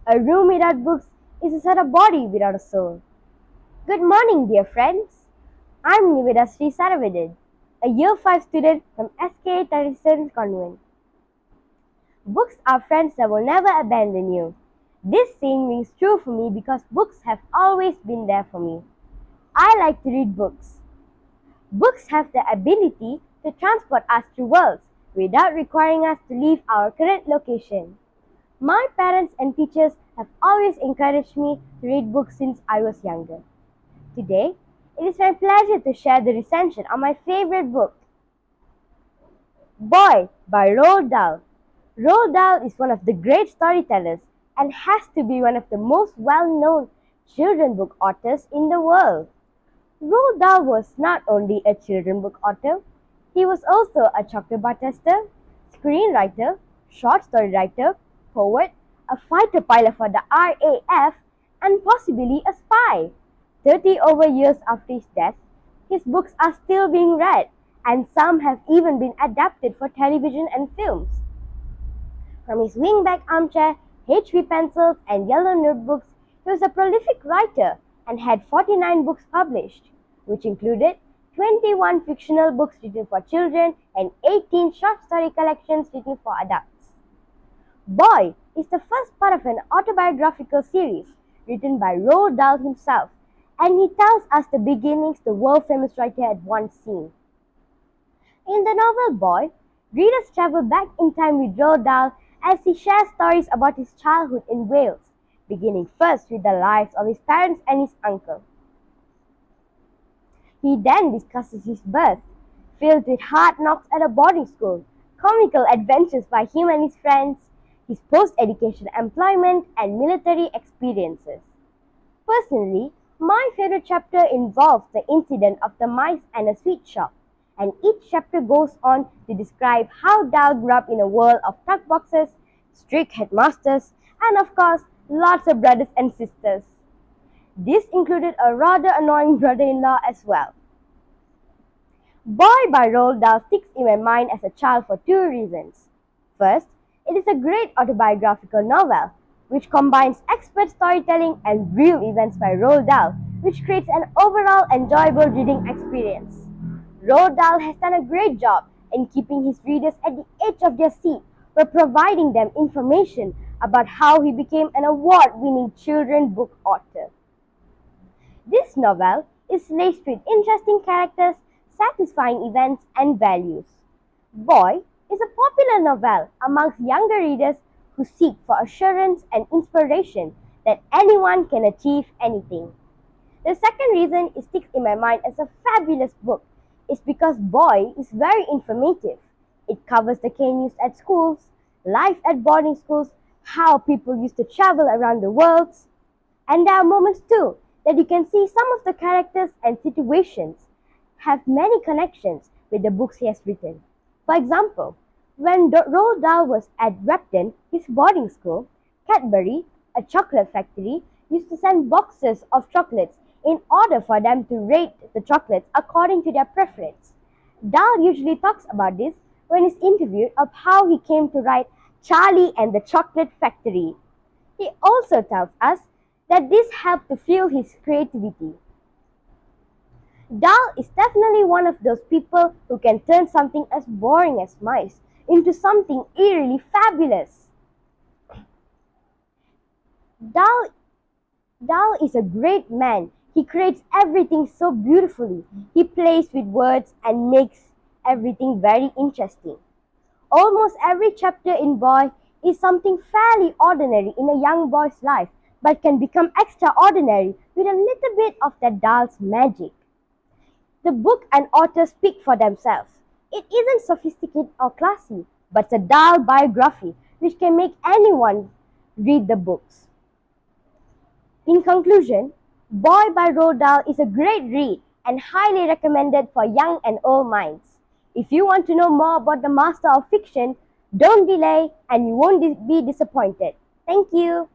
A room without books is a sort of body without a soul. Good morning, dear friends. I'm Niveda Sri Saravidin, a Year 5 student from SK.TARCISIAN Convent. Books are friends that will never abandon you. This saying rings true for me because books have always been there for me. I like to read books. Books have the ability to transport us through worlds without requiring us to leave our current location. My parents and teachers have always encouraged me to read books since I was younger. Today, it is my pleasure to share the recension of my favorite book, Boy by Roald Dahl. Roald Dahl is one of the great storytellers and has to be one of the most well-known children's book authors in the world. Roald Dahl was not only a children's book author, he was also a chocolate bar tester, screenwriter, short story writer, poet, a fighter pilot for the RAF, and possibly a spy. 30 over years after his death, his books are still being read, and some have even been adapted for television and films. From his wingback armchair, HB pencils, and yellow notebooks, he was a prolific writer and had 49 books published, which included 21 fictional books written for children and 18 short story collections written for adults. Boy is the first part of an autobiographical series written by Roald Dahl himself, and he tells us the beginnings the world-famous writer had once seen. In the novel Boy, readers travel back in time with Roald Dahl as he shares stories about his childhood in Wales, beginning first with the lives of his parents and his uncle. He then discusses his birth, filled with hard knocks at a boarding school, comical adventures by him and his friends, his post-education employment, and military experiences. Personally, my favorite chapter involves the incident of the mice and a sweet shop, and each chapter goes on to describe how Dahl grew up in a world of tuck boxes, strict headmasters, and of course, lots of brothers and sisters. This included a rather annoying brother-in-law as well. Boy by Roald Dahl sticks in my mind as a child for two reasons. First, it is a great autobiographical novel, which combines expert storytelling and real events by Roald Dahl, which creates an overall enjoyable reading experience. Roald Dahl has done a great job in keeping his readers at the edge of their seat by providing them information about how he became an award-winning children's book author. This novel is laced with interesting characters, satisfying events, and values. Boy is a popular novel amongst younger readers who seek for assurance and inspiration that anyone can achieve anything. The second reason it sticks in my mind as a fabulous book is because Boy is very informative. It covers the cane used at schools, life at boarding schools, how people used to travel around the world, and there are moments too that you can see some of the characters and situations have many connections with the books he has written. For example, when Roald Dahl was at Repton, his boarding school, Cadbury, a chocolate factory, used to send boxes of chocolates in order for them to rate the chocolates according to their preference. Dahl usually talks about this when he's interviewed of how he came to write Charlie and the Chocolate Factory. He also tells us that this helped to fuel his creativity. Dahl is definitely one of those people who can turn something as boring as mice into something eerily fabulous. Dahl is a great man. He creates everything so beautifully. He plays with words and makes everything very interesting. Almost every chapter in Boy is something fairly ordinary in a young boy's life, but can become extraordinary with a little bit of that Dahl's magic. The book and author speak for themselves. It isn't sophisticated or classy, but it's a Dahl biography which can make anyone read the books. In conclusion, Boy by Roald Dahl is a great read and highly recommended for young and old minds. If you want to know more about the master of fiction, don't delay and you won't be disappointed. Thank you.